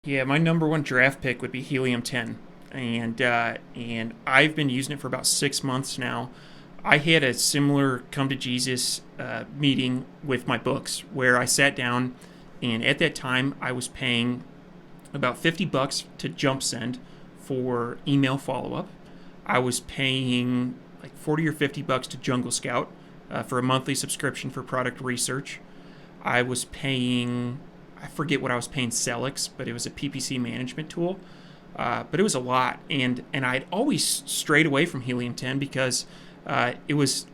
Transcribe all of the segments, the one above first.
Yeah, my number one draft pick would be Helium 10, and I've been using it for about 6 months now. I had a similar come to Jesus meeting with my books where I sat down, and at that time I was paying about $50 to jump send for email follow up. I was paying like 40 or $50 to Jungle Scout for a monthly subscription for product research. I was paying, I forget what I was paying Celix, but it was a PPC management tool. But it was a lot, and I'd always strayed away from Helium 10 because it was,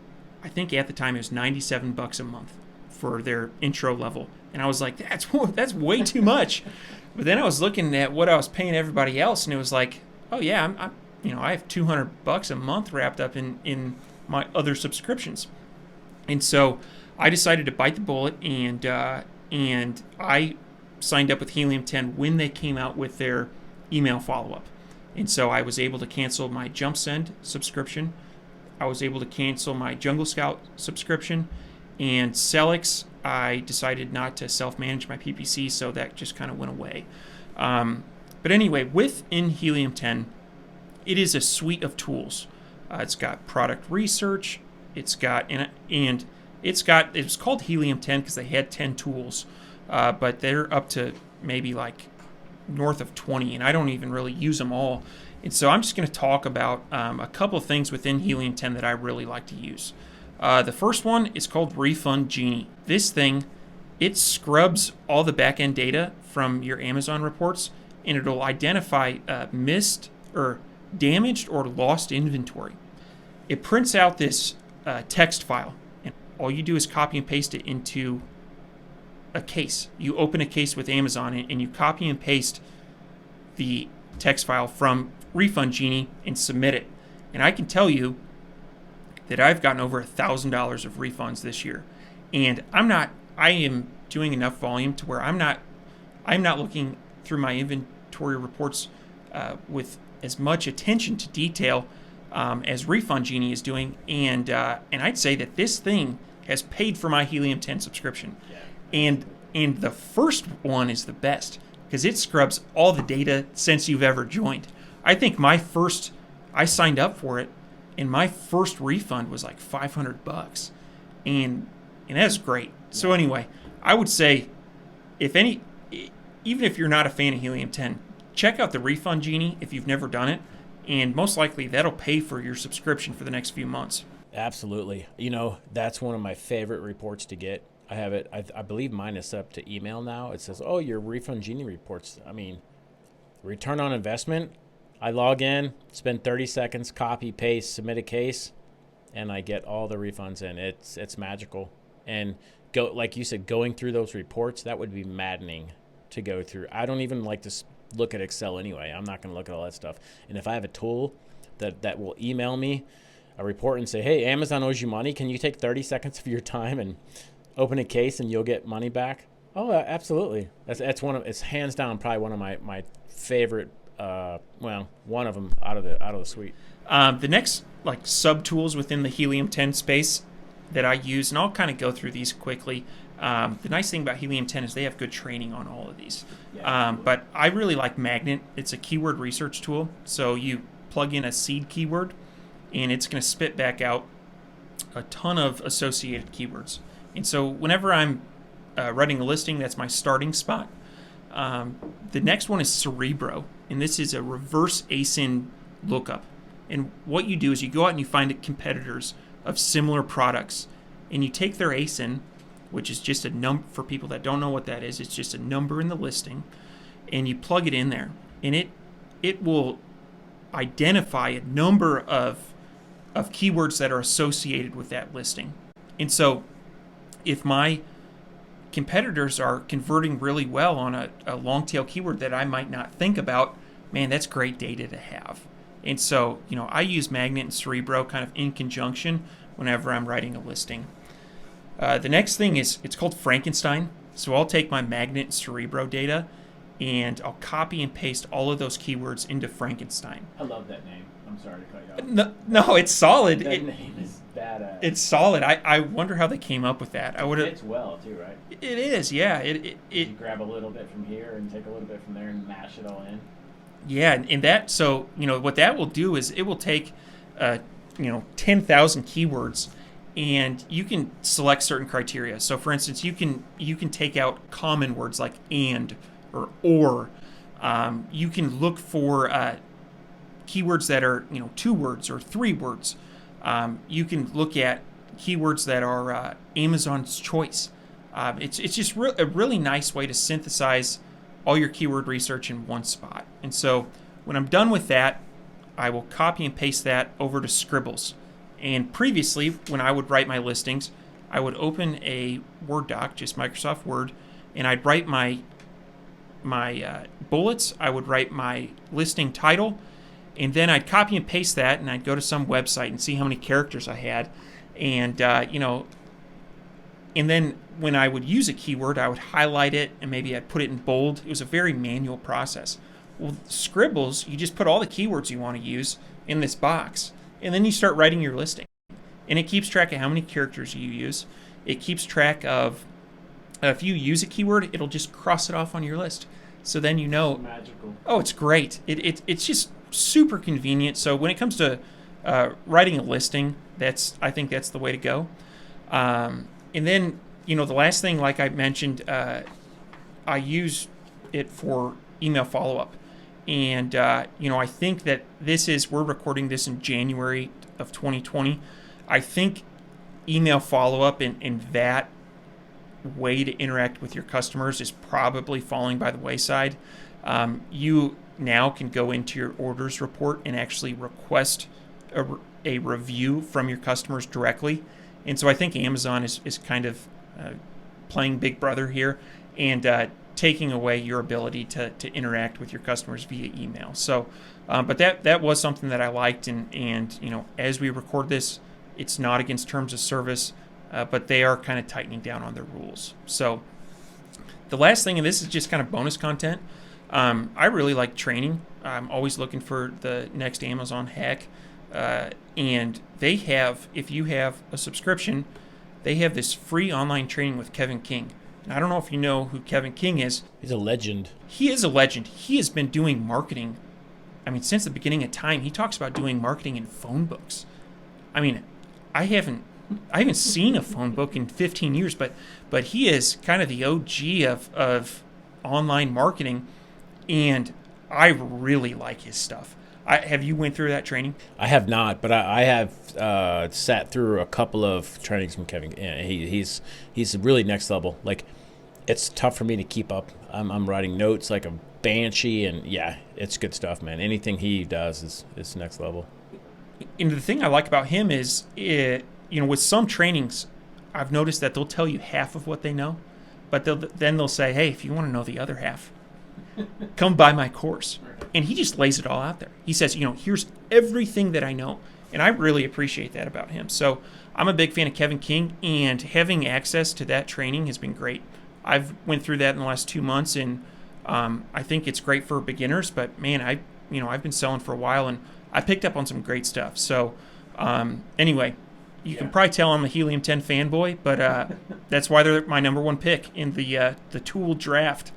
I think at the time it was $97 a month for their intro level, and I was like, that's way too much. But then I was looking at what I was paying everybody else, and it was like, oh yeah, I have $200 a month wrapped up in my other subscriptions, and so I decided to bite the bullet, and I signed up with Helium 10 when they came out with their email follow up, and so I was able to cancel my Jump Send subscription. I was able to cancel my Jungle Scout subscription, and Celix, I decided not to self-manage my PPC, so that just kind of went away. But anyway, within Helium 10, it is a suite of tools. It's got product research. It's got it was called Helium 10 because they had 10 tools, but they're up to maybe like north of 20, and I don't even really use them all. And so I'm just going to talk about a couple of things within Helium 10 that I really like to use. The first one is called Refund Genie. This thing, it scrubs all the back-end data from your Amazon reports, and it'll identify missed or damaged or lost inventory. It prints out this text file, and all you do is copy and paste it into a case. You open a case with Amazon, and you copy and paste the text file from Refund Genie and submit it. And I can tell you that I've gotten over $1,000 of refunds this year, and I am doing enough volume to where I'm not looking through my inventory reports with as much attention to detail as Refund Genie is doing, and I'd say that this thing has paid for my Helium 10 subscription. Yeah. And the first one is the best because it scrubs all the data since you've ever joined. I think I signed up for it, and my first refund was like $500, and that's great. So anyway, I would say, even if you're not a fan of Helium 10, check out the Refund Genie if you've never done it, and most likely that'll pay for your subscription for the next few months. Absolutely. That's one of my favorite reports to get. I have it. I believe mine is set up to email now. It says, "Oh, your Refund Genie reports." I mean, return on investment. I log in, spend 30 seconds, copy, paste, submit a case, and I get all the refunds in. It's magical. And like you said, going through those reports, that would be maddening to go through. I don't even like to look at Excel anyway. I'm not going to look at all that stuff. And if I have a tool that will email me a report and say, "Hey, Amazon owes you money. Can you take 30 seconds of your time and open a case and you'll get money back?" Oh, absolutely. It's hands down probably one of my favorite. One of them out of the suite. The next sub tools within the Helium 10 space that I use, and I'll kind of go through these quickly. The nice thing about Helium 10 is they have good training on all of these. Yeah, but I really like Magnet. It's a keyword research tool. So you plug in a seed keyword, and it's going to spit back out a ton of associated keywords. And so whenever I'm writing a listing, that's my starting spot. The next one is Cerebro, and this is a reverse ASIN lookup. And what you do is you go out and you find competitors of similar products, and you take their ASIN, which is just a number. For people that don't know what that is, it's just a number in the listing, and you plug it in there, and it will identify a number of keywords that are associated with that listing. And so if my competitors are converting really well on a long tail keyword that I might not think about, man, that's great data to have. And so, I use Magnet and Cerebro kind of in conjunction whenever I'm writing a listing. The next thing it's called Frankenstein. So I'll take my Magnet and Cerebro data, and I'll copy and paste all of those keywords into Frankenstein. I love that name. I'm sorry to cut you off. No, it's solid. That name is that. It's solid. I wonder how they came up with that. I would have. Fits well too, right? It is, yeah. You grab a little bit from here and take a little bit from there and mash it all in. Yeah, and that, so, what that will do is it will take, 10,000 keywords, and you can select certain criteria. So, for instance, you can take out common words like and or. You can look for keywords that are, 2 words or 3 words. You can look at keywords that are Amazon's choice. It's just a really nice way to synthesize all your keyword research in one spot. And so when I'm done with that, I will copy and paste that over to Scribbles. And previously, when I would write my listings, I would open a Word doc, just Microsoft Word, and I'd write my bullets. I would write my listing title, and then I'd copy and paste that, and I'd go to some website and see how many characters I had. And, and then when I would use a keyword, I would highlight it and maybe I'd put it in bold. It was a very manual process. Well, Scribbles, you just put all the keywords you want to use in this box, and then you start writing your listing. And it keeps track of how many characters you use. It keeps track of, if you use a keyword, it'll just cross it off on your list. So then you know. It's magical. Oh, it's great. It's just super convenient. So when it comes to writing a listing, I think that's the way to go. And then, the last thing, like I mentioned, I use it for email follow-up. And, I think that we're recording this in January of 2020. I think email follow-up and that way to interact with your customers is probably falling by the wayside. You now can go into your orders report and actually request a review from your customers directly. And so I think Amazon is kind of playing Big Brother here and taking away your ability to interact with your customers via email. So, but that was something that I liked. And as we record this, it's not against terms of service, but they are kind of tightening down on their rules. So the last thing, and this is just kind of bonus content, I really like training. I'm always looking for the next Amazon hack. And they have, if you have a subscription, they have this free online training with Kevin King. And I don't know if you know who Kevin King is. He's a legend. He is a legend. He has been doing marketing. Since the beginning of time. He talks about doing marketing in phone books. I haven't seen a phone book in 15 years, but he is kind of the OG of online marketing, and I really like his stuff. Have you went through that training? I have not, but I have sat through a couple of trainings from Kevin. Yeah, he's really next level. Like, it's tough for me to keep up. I'm writing notes like a banshee, and yeah, it's good stuff, man. Anything he does is next level. And the thing I like about him is, with some trainings, I've noticed that they'll tell you half of what they know, but then they'll say, hey, if you want to know the other half, come buy my course. And he just lays it all out there. He says, here's everything that I know. And I really appreciate that about him. So I'm a big fan of Kevin King, and having access to that training has been great. I've went through that in the last 2 months, and I think it's great for beginners. But man, I've been selling for a while, and I picked up on some great stuff. So anyway, you can probably tell I'm a Helium 10 fanboy, but that's why they're my number one pick in the tool draft.